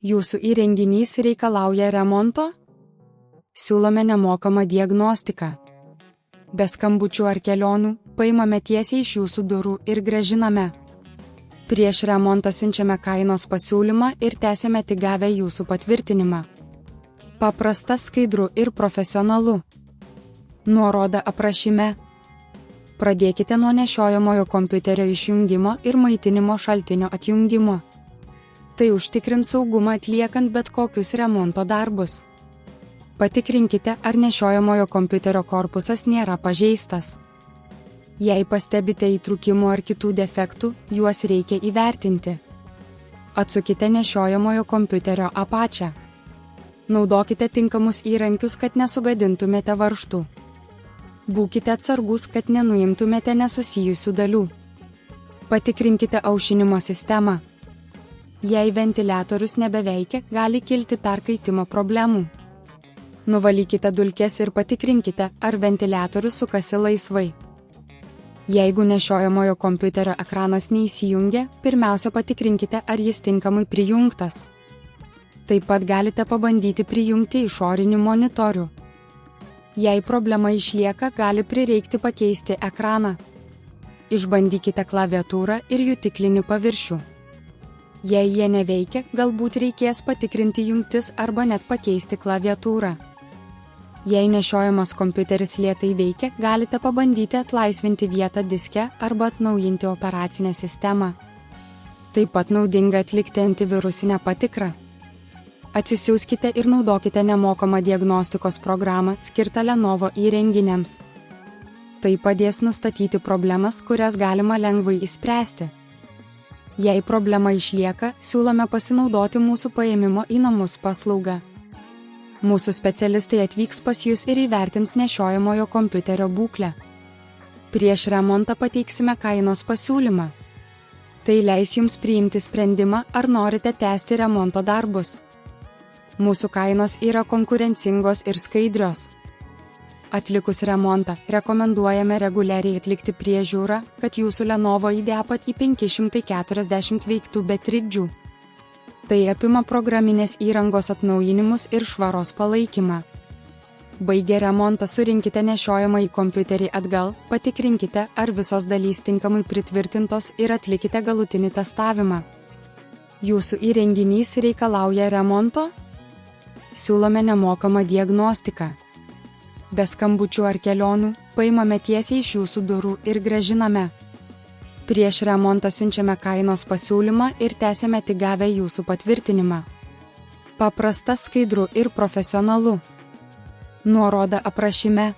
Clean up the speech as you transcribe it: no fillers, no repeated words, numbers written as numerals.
Jūsų įrenginys reikalauja remonto? Siūlome nemokamą diagnostiką. Be skambučių ar kelionių, paimame tiesiai iš jūsų durų ir grąžiname. Prieš remontą siunčiame kainos pasiūlymą ir tęsiame tik gavę jūsų patvirtinimą. Paprasta, skaidru ir profesionalu. Nuoroda aprašyme. Pradėkite nuo nešiojamojo kompiuterio išjungimo ir maitinimo šaltinio atjungimo. Tai užtikrins saugumą atliekant bet kokius remonto darbus. Patikrinkite, ar nešiojamojo kompiuterio korpusas nėra pažeistas. Jei pastebite įtrūkimų ar kitų defektų, juos reikia įvertinti. Atsukite nešiojamojo kompiuterio apačią. Naudokite tinkamus įrankius, kad nesugadintumėte varžtų. Būkite atsargus, kad nenuimtumėte nesusijusių dalių. Patikrinkite aušinimo sistemą. Jei ventiliatorius nebeveikia, gali kilti perkaitimo problemų. Nuvalykite dulkes ir patikrinkite, ar ventiliatorius sukasi laisvai. Jeigu nešiojamojo kompiuterio ekranas neįsijungia, pirmiausia patikrinkite, ar jis tinkamai prijungtas. Taip pat galite pabandyti prijungti išorinį monitorių. Jei problema išlieka, gali prireikti pakeisti ekraną. Išbandykite klaviatūrą ir jutiklinį paviršių. Jei jie neveikia, galbūt reikės patikrinti jungtis arba net pakeisti klaviatūrą. Jei nešiojamas kompiuteris lėtai veikia, galite pabandyti atlaisvinti vietą diske arba atnaujinti operacinę sistemą. Taip pat naudinga atlikti antivirusinę patikrą. Atsisiųskite ir naudokite nemokamą diagnostikos programą skirtą Lenovo įrenginiams. Tai padės nustatyti problemas, kurias galima lengvai išspręsti. Jei problema išlieka, siūlome pasinaudoti mūsų paėmimo į namus paslaugą. Mūsų specialistai atvyks pas jūs ir įvertins nešiojamojo kompiuterio būklę. Prieš remontą pateiksime kainos pasiūlymą. Tai leis jums priimti sprendimą, ar norite tęsti remonto darbus. Mūsų kainos yra konkurencingos ir skaidrios. Atlikus remontą, rekomenduojame reguliariai atlikti priežiūrą, kad jūsų Lenovo IdeaPad i540 veiktų be trikdžių. Tai apima programinės įrangos atnaujinimus ir švaros palaikymą. Baigę remontą surinkite nešiojamąjį kompiuterį atgal, patikrinkite, ar visos dalys tinkamai pritvirtintos ir atlikite galutinį testavimą. Jūsų įrenginys reikalauja remonto? Siūlome nemokamą diagnostiką. Be skambučių ar kelionių, paimame tiesiai iš jūsų durų ir grąžiname. Prieš remontą siunčiame kainos pasiūlymą ir tęsiame tik gavę jūsų patvirtinimą. Paprasta, skaidru ir profesionalu. Nuoroda aprašyme.